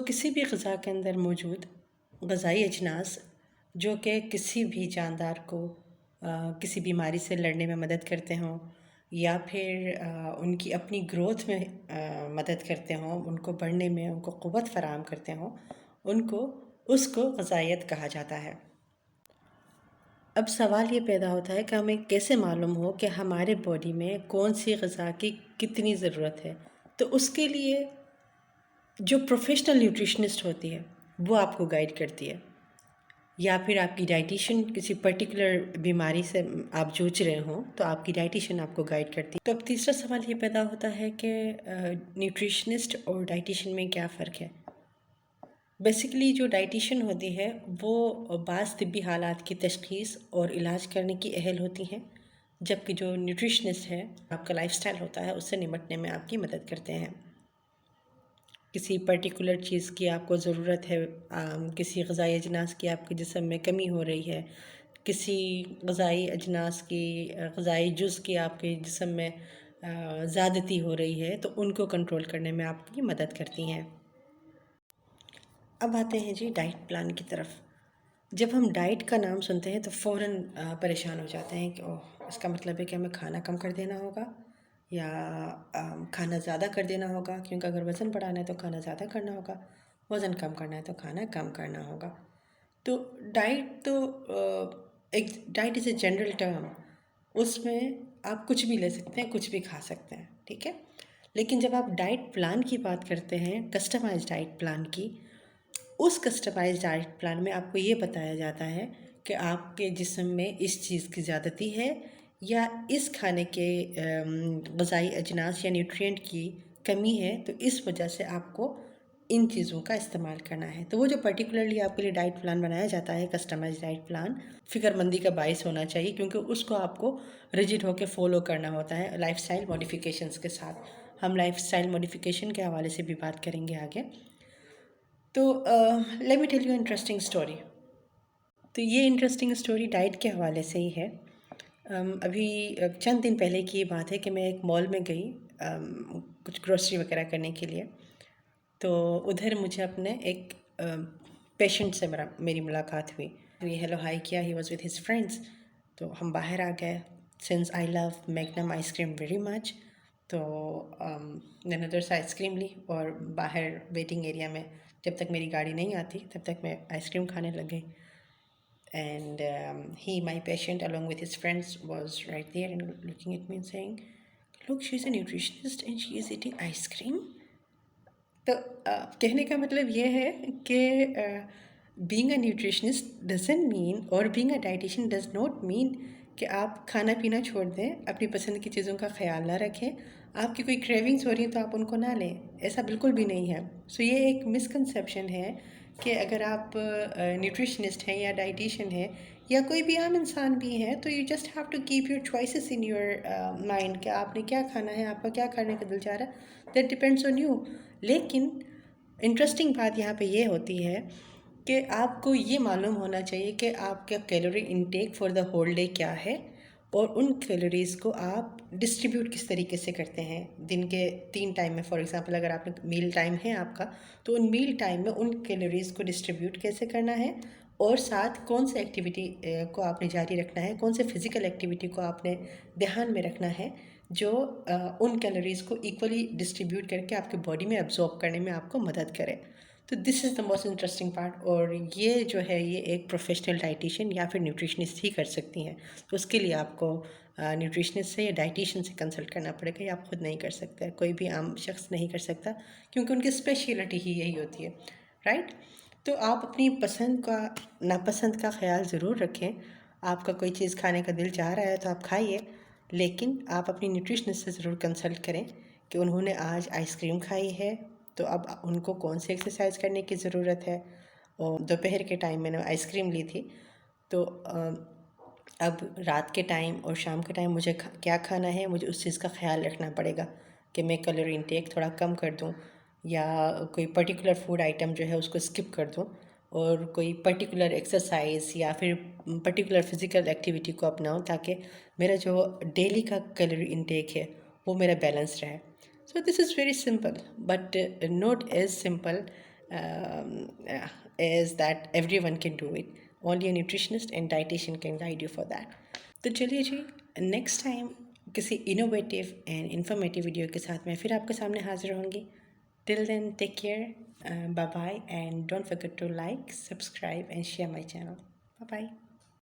کسی بھی غذا کے اندر موجود غذائی اجناس جو کہ کسی بھی جاندار کو کسی بیماری سے لڑنے میں مدد کرتے ہوں یا پھر ان کی اپنی گروتھ میں مدد کرتے ہوں، ان کو بڑھنے میں ان کو قوت فراہم کرتے ہوں، اس کو غذائیت کہا جاتا ہے۔ اب سوال یہ پیدا ہوتا ہے کہ ہمیں کیسے معلوم ہو کہ ہمارے باڈی میں کون سی غذا کی کتنی ضرورت ہے؟ تو اس کے لیے جو پروفیشنل نیوٹریشنسٹ ہوتی ہے وہ آپ کو گائیڈ کرتی ہے، یا پھر آپ کی ڈائٹیشین کسی پرٹیکولر بیماری سے آپ جوجھ رہے ہوں تو آپ کی ڈائٹیشین آپ کو گائیڈ کرتی ہے۔ تو اب تیسرا سوال یہ پیدا ہوتا ہے کہ نیوٹریشنسٹ اور ڈائٹیشین میں کیا فرق ہے؟ بیسیکلی جو ڈائٹیشین ہوتی ہے وہ بعض طبی حالات کی تشخیص اور علاج کرنے کی اہل ہوتی ہیں، جبکہ جو نیوٹریشنسٹ ہے آپ کا لائف سٹائل ہوتا ہے اس سے نمٹنے میں آپ کی مدد کرتے ہیں۔ کسی پرٹیکولر چیز کی آپ کو ضرورت ہے، کسی غذائی اجناس کی آپ کے جسم میں کمی ہو رہی ہے، کسی غذائی اجناس کی غذائی جز کی آپ کے جسم میں زیادتی ہو رہی ہے تو ان کو کنٹرول کرنے میں آپ کی مدد کرتی ہیں۔ اب آتے ہیں جی ڈائٹ پلان کی طرف۔ جب ہم ڈائٹ کا نام سنتے ہیں تو فوراً پریشان ہو جاتے ہیں کہ اس کا مطلب ہے کہ ہمیں کھانا کم کر دینا ہوگا یا کھانا زیادہ کر دینا ہوگا، کیونکہ اگر وزن بڑھانا ہے تو کھانا زیادہ کرنا ہوگا، وزن کم کرنا ہے تو کھانا کم کرنا ہوگا۔ تو diet diet is a general term, اس میں آپ کچھ بھی لے سکتے ہیں، کچھ بھی کھا سکتے ہیں، ٹھیک ہے؟ لیکن جب آپ ڈائٹ پلان کی بات کرتے ہیں، کسٹمائز ڈائٹ پلان کی، اس کسٹمائز ڈائٹ پلان میں آپ کو یہ بتایا جاتا ہے کہ آپ کے جسم میں اس چیز کی زیادتی ہے یا اس کھانے کے غذائی اجناس یا نیوٹرینٹ کی کمی ہے، تو اس وجہ سے آپ کو ان چیزوں کا استعمال کرنا ہے۔ تو وہ جو پرٹیکولرلی آپ کے لیے ڈائٹ پلان بنایا جاتا ہے، کسٹمائز ڈائٹ پلان، فکر مندی کا باعث ہونا چاہیے، کیونکہ اس کو آپ کو ریجڈ ہو کے فالو کرنا ہوتا ہے لائف سٹائل موڈیفیکیشنز کے ساتھ۔ ہم لائف سٹائل موڈیفیکیشن کے حوالے سے بھی بات کریں گے آگے۔ تو let me tell you interesting story. تو یہ انٹرسٹنگ اسٹوری ڈائٹ کے حوالے سے ہی ہے۔ ابھی چند دن پہلے کی بات ہے کہ میں ایک مال میں گئی کچھ گروسری وغیرہ کرنے کے لیے، تو ادھر مجھے اپنے ایک پیشنٹ سے میری ملاقات ہوئی۔ ہیلو ہائی کیا، he was with his friends, تو ہم باہر آ گئے۔ Since I love Magnum ice cream very much, تو میں نے ادھر سے آئس کریم لی اور باہر ویٹنگ ایریا میں جب تک میری گاڑی نہیں آتی تب تک میں آئس کریم کھانے لگ گئی۔ And my patient along with his friends was right there and looking at me and saying, look, she's a nutritionist and she is eating ice cream. تو کہنے کا مطلب یہ ہے کہ being a nutritionist doesn't mean or being a dietitian does not mean کہ آپ کھانا پینا چھوڑ دیں، اپنی پسند کی چیزوں کا خیال نہ رکھیں، آپ کی کوئی کریونگز ہو رہی ہیں تو آپ ان کو نہ لیں، ایسا بالکل بھی نہیں ہے۔ یہ ایک مسکنسیپشن ہے کہ اگر آپ نیوٹریشنسٹ ہیں یا ڈائٹیشین ہیں یا کوئی بھی عام انسان بھی ہے تو you just have to keep your choices in your mind کہ آپ نے کیا کھانا ہے، آپ کا کیا کھانے کا دل چاہ رہا ہے، دیٹ ڈپینڈس آن یو۔ لیکن انٹرسٹنگ بات یہاں پہ یہ ہوتی ہے کہ آپ کو یہ معلوم ہونا چاہیے کہ آپ کا calorie intake for the whole day کیا ہے، اور ان کیلوریز کو آپ ڈسٹریبیوٹ کس طریقے سے کرتے ہیں دن کے 3 ٹائم میں۔ فار ایگزامپل اگر آپ نے میل ٹائم ہے آپ کا، تو ان میل ٹائم میں ان کیلوریز کو ڈسٹریبیوٹ کیسے کرنا ہے، اور ساتھ کون سے ایکٹیویٹی کو آپ نے جاری رکھنا ہے، کون سے فزیکل ایکٹیویٹی کو آپ نے دھیان میں رکھنا ہے جو ان کیلوریز کو ایکولی ڈسٹریبیوٹ کر کے آپ کے باڈی میں ایبزارب کرنے میں آپ کو مدد کرے۔ تو دس از دا موسٹ انٹرسٹنگ پارٹ، اور یہ جو ہے یہ ایک پروفیشنل ڈائٹیشین یا پھر نیوٹریشنسٹ ہی کر سکتی ہیں۔ تو اس کے لیے آپ کو نیوٹریشنسٹ سے یا ڈائٹیشین سے کنسلٹ کرنا پڑے گا، یا آپ خود نہیں کر سکتے، کوئی بھی عام شخص نہیں کر سکتا، کیونکہ ان کی اسپیشلٹی ہی یہی ہوتی ہے، رائٹ؟ تو آپ اپنی پسند کا ناپسند کا خیال ضرور رکھیں۔ آپ کا کوئی چیز کھانے کا دل چاہ رہا ہے تو آپ کھائیے، لیکن آپ اپنی نیوٹریشنسٹ سے ضرور کنسلٹ کریں کہ انہوں نے آج آئس کریم کھائی ہے تو اب ان کو کون سی ایکسرسائز کرنے کی ضرورت ہے، اور دوپہر کے ٹائم میں نے آئس کریم لی تھی، تو اب رات کے ٹائم اور شام کے ٹائم مجھے کیا کھانا ہے، مجھے اس چیز کا خیال رکھنا پڑے گا کہ میں کیلوری انٹیک تھوڑا کم کر دوں، یا کوئی پرٹیکولر فوڈ آئٹم جو ہے اس کو اسکپ کر دوں، اور کوئی پرٹیکولر ایکسرسائز یا پھر پرٹیکولر فزیکل ایکٹیویٹی کو اپناؤں تاکہ میرا جو ڈیلی کا کیلوری انٹیک ہے وہ میرا بیلنس رہے۔ So this is very simple, but not as simple is that everyone can do it. Only a nutritionist and dietitian can guide you for that. تو چلیے جی نیکسٹ ٹائم کسی innovative and informative video کے ساتھ میں پھر آپ کے سامنے حاضر ہوں گی. Till then take care, bye bye, and don't forget to like, subscribe and share my channel. Bye bye.